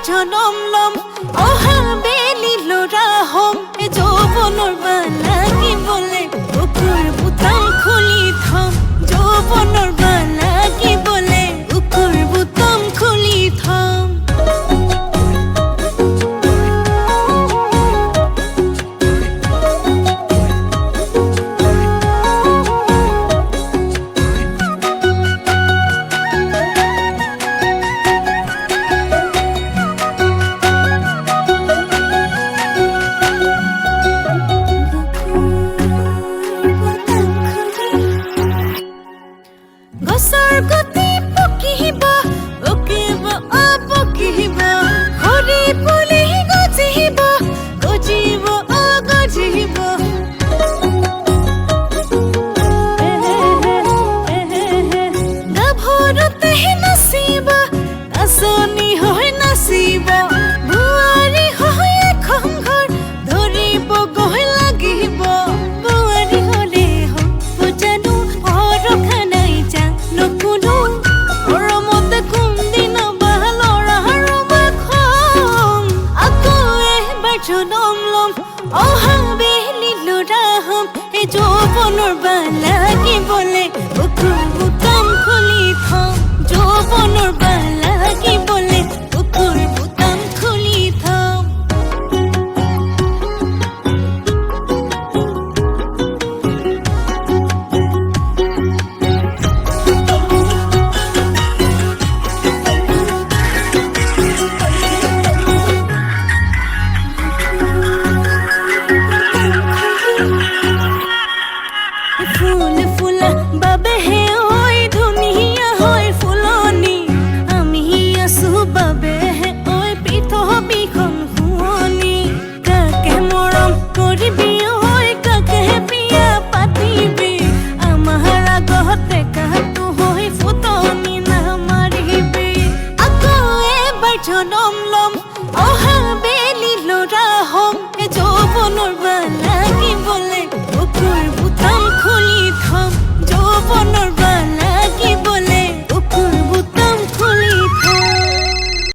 জনম লম অহা বেলি লৰা হম যৌৱনৰ বালা কি বলে বুকুৰ বুটাম খুলি থম যৌৱনৰ বালা কি বলে বুকুৰ বুটাম খুলি থম গছৰ গতি পকিব পকিব পকিব হৰি পুলি গজিব গজিব গজিব গাভৰুতে নাচিব নাচনি হৈ নাচিব বোৱাৰী হৈ এখন ঘৰ ধৰিব গৈ লাগিব বোৱাৰী হ'লে হ'ব জানো অৰখা নাই যা নকুনো মৰমতে কোনদিনা বালৰা ৰবাখন আকৌ এবাৰ জনম লম অহা বেলি লৰা হম এই যৌৱনৰ বালা কি বলে বুকুৰ বুটাম খুলি থম যৌৱনৰ বালা কি বলে বুকুৰ বুটাম খুলি থম ফুল ফুলা বাবেহে ঐ ধুনীয়া হয় ফুলনি আমি আছো বাবেহে ঐ পৃথিৱীখন শুৱনি কাকে মৰম কৰিবি ঐ কাকে বিয়া পাতিবি আমাৰ আগতে কাটো হৈ ফুটনি নামাৰিবি আকৌ এবাৰ জনম লম অহা বেলি লৰা হম যৌৱনৰ